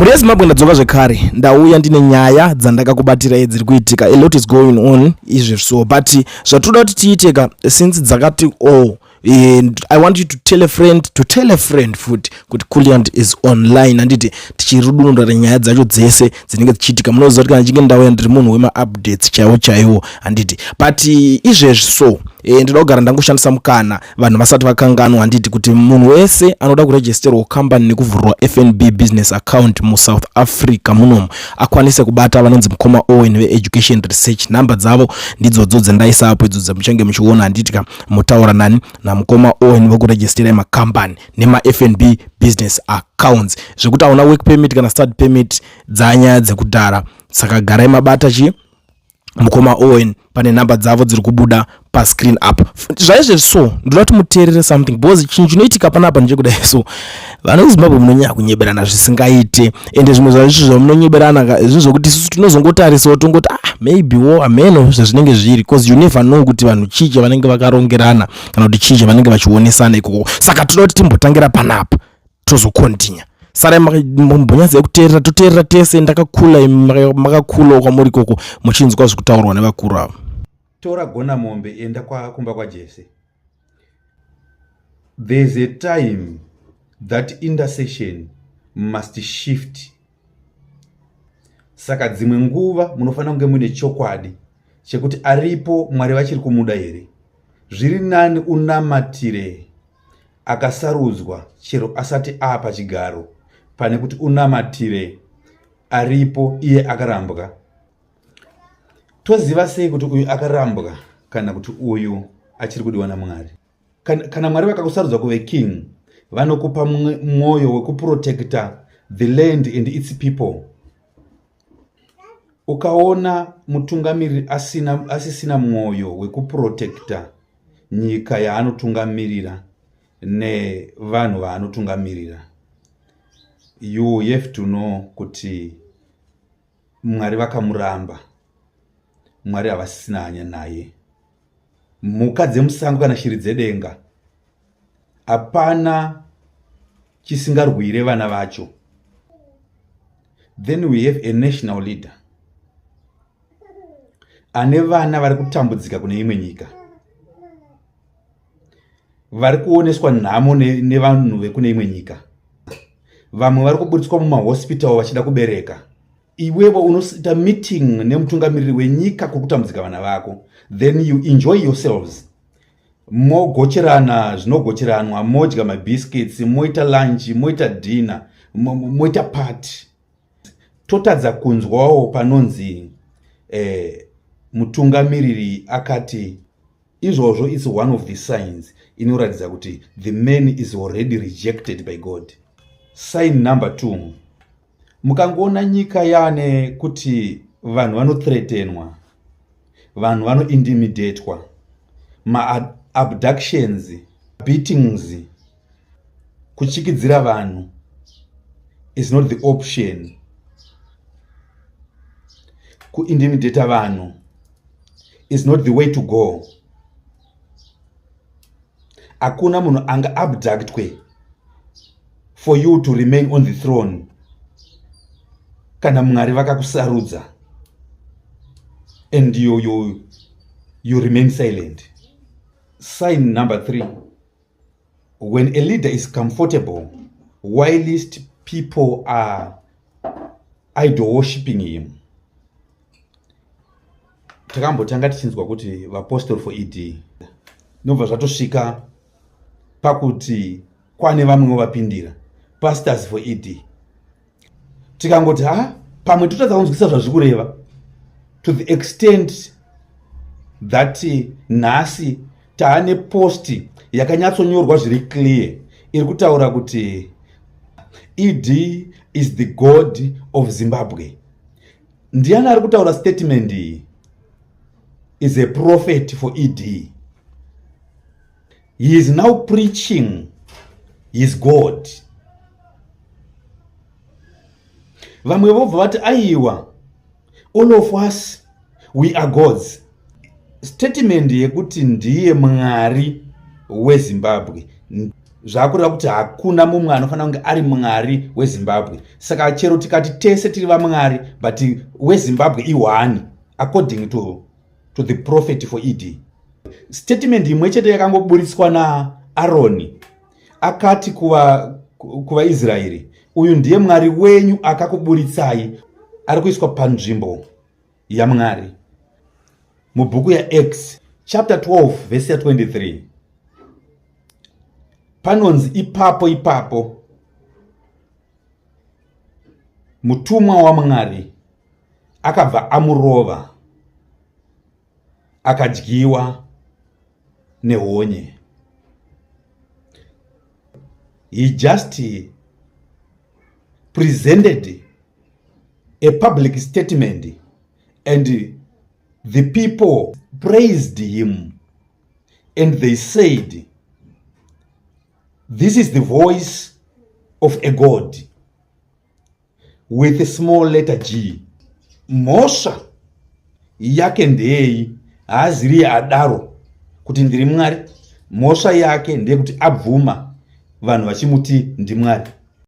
Buri Zimbabwe ndadzoka zvekare ndauya ndine nyaya dzandakakubatira dziri kuitika. A lot is going on izvezvo, but zvatoda kuti tiiteka since dzakati and I want you to tell a friend futi kuti Kuliant is online anditi tichirudunura nyaya dzacho dzese dzinenge dzichiitika. Munoziva kuti kana chinge ndauya ndiri munhu wema updates chaiwo anditi, but izvezvo ndinoda kugara ndangoshandisa mukana vanhu vasati vakanganwa handiti kuti munhu wese anoda kuregisterwa company nekuvhurwa FNB business account mu South Africa munomu akwanise kubata vanonzi Mukoma Owen ve-education research. Namba dzavo ndidzodzo dzendaisa apo idzo dzamuchange muchiona handiti mutaura nani na Mukoma Owen vokuregistera macompany nema FNB business accounts zvekuti auna work permit kana start permit dzanyaya dzekudhara. Saka garai mabata Mukoma Owen pane namba dzavo dziri kubuda pa screen up. Zvaizve so ndoda kuti muteerere something because chinhu chinoitika panapa ndechekudai so vanhu veZimbabwe munonyanya kunyeberana zvisingaite ende zvimwe zvazvo zvamunonyeberana izvo zvokuti isusu tinozongotarisa tongoti maybe ameno zvinenge zviri because you never know kuti vanhu chiche vanenge vakarongerana kana kuti chiche vanenge vachionesana ikoko. Saka toda kuti timbotangira panapa tozokontinya. Sara mbonyazi yekuteerera toteerera tese ndakakula makakula kwamuri koko muchinzwa zvekutaurwa nevakuru avo. Tora gona mombe enda kumba kwa Jesse. There's a time that intercession must shift. Saka dzimwe nguva munofanira kunge mune chokwadi chekuti aripo Mwari vachiri kumuda here. Zviri nani unamatire akasarudzwa chero asati apa chigaro pane kuti unamatire aripo iye akarambwa. Toziva sei kuti uyu akarambwa kana kuti uyu achiri kudiwa naMwari? Kana Mwari vakakusarudzwa kuve king vanokupa mwoyo wekuprotecta the land and its people. Ukaona mutungamiriri asisina mwoyo wekuprotecta nyika yaanotungamirira nevanhu vaanotungamirira, you have to know kuti Mwari vakamuramba, Mwari havasisina hanya naye. Mhuka dzemusango kana shiri dzedenga hapana chisingarwire vana vacho. Then we have a national leader ane vana vari kutambudzika kune imwe nyika, vari kuoneswa nhamo nevanhu vekune imwe nyika. Vamwe vari kuburitswa mumahospital vachida kubereka. Iwewe unoita meeting nemutungamiriri wenyika kukutambudzika vana vako, then you enjoy yourselves. Mogocherana zvinogocheranwa, modya mabiscuits, moita lunch, moita dinner, moita party. Totadza kunzwawo panonzi mutungamiriri akati izvozvo is one of the signs inoratidza kuti the man is already rejected by God. Sign number 2. Mukangoona nyika yane kuti vanhu vanothreatenwa, vanhu vanointimidatwa, abductions, beatings, kuchikidzira vanhu is not the option. Kuintimidata vanhu is not the way to go. Hakuna munhu anga abductwe for you to remain on the throne kana Mwari vakakusarudza and you remain silent. Sign number 3. When a leader is comfortable whilst people are idol worshipping him. Takambotanga tichinzwa kuti vapostori for ED nobva zvatosvika pakuti kwane vamwe vapindira pastors for ED. Tikangoti pamwe totadza kunzwisa zvazvikureva to the extent that nhasi taane post yakanyatsonyorwa zviri clear iri kutaura kuti ED is the God of Zimbabwe. Ndiani ari kutaura statement iyi? Is a prophet for ED. He is now preaching his God. Vamwe vobva vati aiwa, all of us we are gods. Statement yekuti ndiye Mwari weZimbabwe zvakureva kuti hakuna mumwe anofanira kunge ari mwari weZimbabwe. Saka chero tikati tese tiri vamwari, but weZimbabwe iwani according to the prophet for Ed. Statement imwe chete yakangoburitswa naAroni, akati kuva Israeri, uyu ndiye mwari wenyu akakuburitsai, ari kuiswa panzvimbo yaMwari. Mubhuku yaActs chapter 12 verse 23 panonzi ipapo mutumwa waMwari akabva amurova akadyiwa nehonye. He just presented a public statement and the people praised him and they said, this is the voice of a God with a small letter G. Mosha yake ndei haaziri adaro kuti ndiri Mwari. Mosha yake ndeye kuti abvuma vanhu vachimuti ndimwari.